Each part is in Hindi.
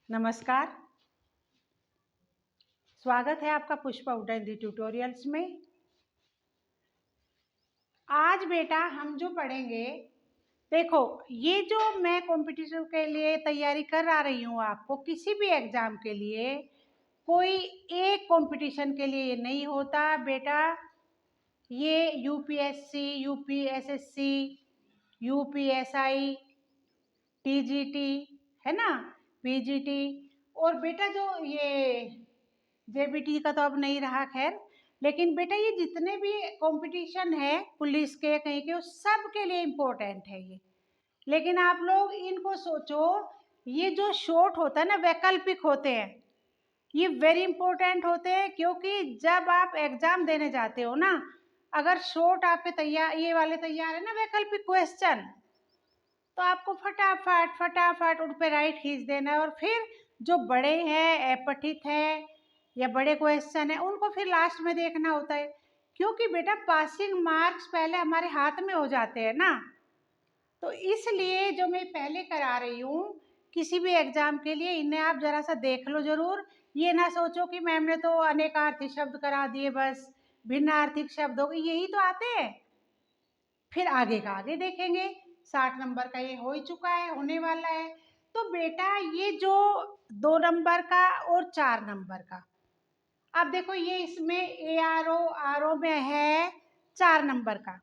नमस्कार। स्वागत है आपका पुष्पा उडैंदी ट्यूटोरियल्स में। आज बेटा हम जो पढ़ेंगे, देखो ये जो मैं कंपटीशन के लिए तैयारी करा रही हूँ, आपको किसी भी एग्जाम के लिए कोई एक कंपटीशन के लिए ये नहीं होता बेटा। ये यूपीएससी, यूपीएसएससी, यूपीएसआई, टीजीटी है ना, पीजीटी, और बेटा जो ये जेबीटी का तो अब नहीं रहा, खैर। लेकिन बेटा ये जितने भी कंपटीशन है पुलिस के कहीं के, उस सब के लिए इम्पोर्टेंट है ये। लेकिन आप लोग इनको सोचो, ये जो शॉर्ट होता है ना, वैकल्पिक होते हैं, ये वेरी इंपॉर्टेंट होते हैं। क्योंकि जब आप एग्जाम देने जाते हो ना, अगर शॉर्ट आपके तैयार, ये वाले तैयार है ना वैकल्पिक क्वेश्चन, तो आपको फटाफट फटाफट उन पे राइट खींच देना है। और फिर जो बड़े हैं, अपठित है या बड़े क्वेश्चन है, उनको फिर लास्ट में देखना होता है। क्योंकि बेटा पासिंग मार्क्स पहले हमारे हाथ में हो जाते हैं ना, तो इसलिए जो मैं पहले करा रही हूँ किसी भी एग्जाम के लिए, इन्हें आप जरा सा देख लो जरूर। ये ना सोचो कि मैम ने तो अनेकार्थी शब्द करा दिए, बस भिन्नार्थिक शब्द हो गए, यही तो आते हैं। फिर आगे का आगे देखेंगे। 60 नंबर का ये हो ही चुका है, होने वाला है। तो बेटा ये जो 2 नंबर का और 4 नंबर का, अब देखो ये इसमें आर ओ में है 4 नंबर का,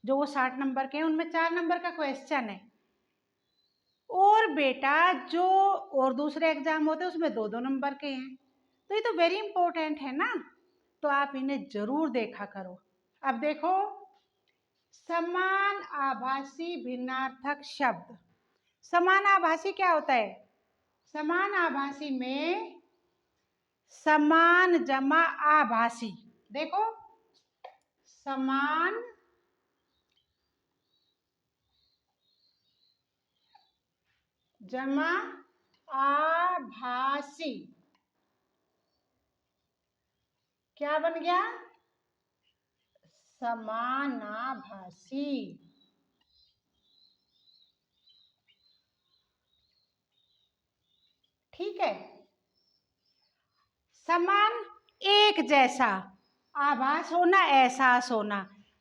जो वो 60 नंबर के हैं उनमें 4 नंबर का क्वेश्चन है। और बेटा जो और दूसरे एग्जाम होते हैं उसमें 2-2 नंबर के हैं। तो ये तो वेरी इंपॉर्टेंट है ना, तो आप इन्हें जरूर देखा करो। अब देखो, समान आभासी भिन्नार्थक शब्द। समान आभासी क्या होता है? समान आभासी में समान जमा आभासी, देखो समान जमा आभासी क्या बन गया? समानाभासी। ठीक है, समान एक जैसा, आभास होना, एहसास होना।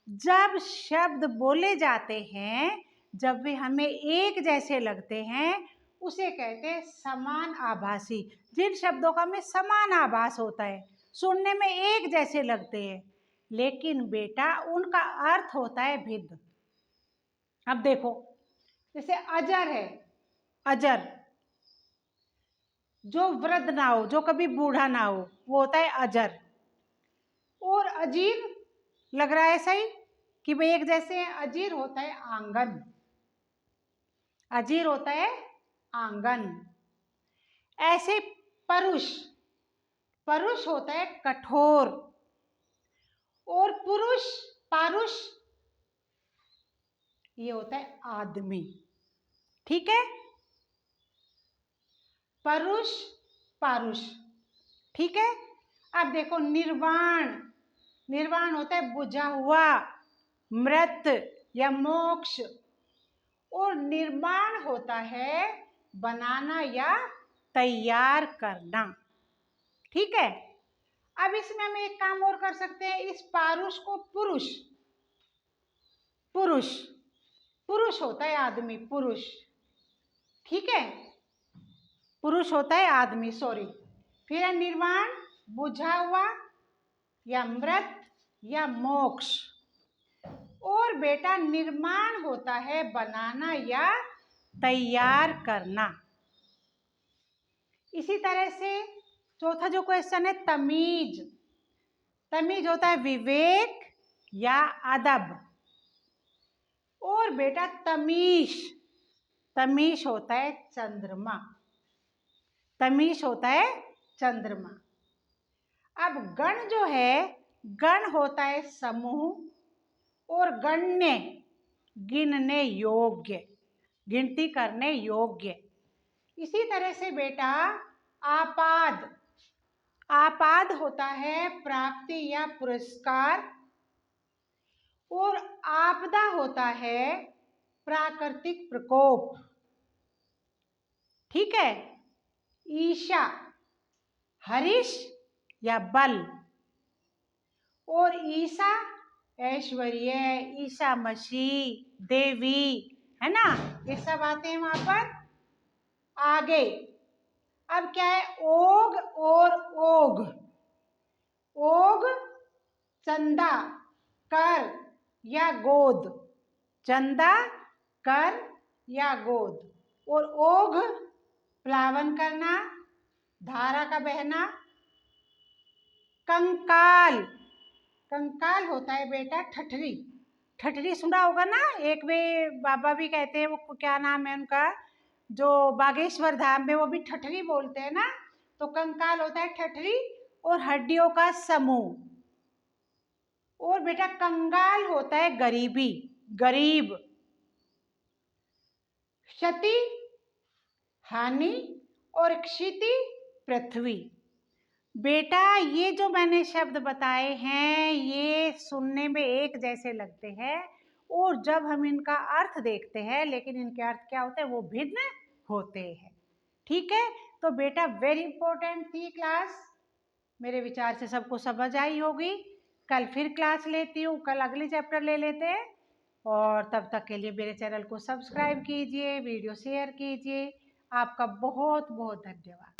जब शब्द बोले जाते हैं, जब वे हमें एक जैसे लगते हैं, उसे कहते हैं समान आभासी। जिन शब्दों का हमें समान आभास होता है, सुनने में एक जैसे लगते हैं, लेकिन बेटा उनका अर्थ होता है भिन्न। अब देखो, जैसे अजर है, अजर जो वृद्ध ना हो, जो कभी बूढ़ा ना हो, वो होता है अजर। और अजीर लग रहा है सही कि भाई एक जैसे हैं। अजीर होता है आंगन, अजीर होता है आंगन। ऐसे परुष, परुष होता है कठोर। और पुरुष, पारुष, ये होता है आदमी। ठीक है, परुष पारुष। ठीक है, अब देखो निर्वाण, निर्वाण होता है बुझा हुआ, मृत या मोक्ष। और निर्माण होता है बनाना या तैयार करना। ठीक है, अब इसमें हम एक काम और कर सकते हैं, इस पारुष को पुरुष, पुरुष, पुरुष होता है आदमी, पुरुष। ठीक है, पुरुष होता है आदमी, सॉरी। फिर है निर्वाण, बुझा हुआ या मृत या मोक्ष। और बेटा निर्माण होता है बनाना या तैयार करना। इसी तरह से चौथा जो क्वेश्चन है तमीज, तमीज होता है विवेक या अदब। और बेटा तमीश, तमीश होता है चंद्रमा, तमीश होता है चंद्रमा। अब गण जो है, गण होता है समूह। और गण्य गिनने योग्य, गिनती करने योग्य। इसी तरह से बेटा आपाद, आपाद होता है प्राप्ति या पुरस्कार। और आपदा होता है प्राकृतिक प्रकोप। ठीक है। ईशा हरीश या बल, और ईसा ऐश्वर्य, ईसा मसीह, देवी, है ना, ये सब आते हैं वहां पर। आगे अब क्या है, ओग और ओग। ओग चंदा, कर या गोद, चंदा, कर या गोद, और ओघ प्लावन करना, धारा का बहना। कंकाल, कंकाल होता है बेटा ठठरी, ठठरी सुना होगा ना, एक वे बाबा भी कहते हैं, वो क्या नाम है उनका, जो बागेश्वर धाम में, वो भी ठठरी बोलते हैं ना। तो कंकाल होता है ठठरी और हड्डियों का समूह। और बेटा कंगाल होता है गरीबी, गरीब। क्षति हानि, और क्षिति पृथ्वी। बेटा ये जो मैंने शब्द बताए हैं ये सुनने में एक जैसे लगते हैं, और जब हम इनका अर्थ देखते हैं, लेकिन इनके अर्थ क्या होते हैं वो भिन्न होते हैं। ठीक है, तो बेटा वेरी इंपॉर्टेंट थी क्लास, मेरे विचार से सबको समझ आई होगी। कल फिर क्लास लेती हूँ, कल अगली चैप्टर ले लेते हैं, और तब तक के लिए मेरे चैनल को सब्सक्राइब कीजिए, वीडियो शेयर कीजिए। आपका बहुत बहुत धन्यवाद।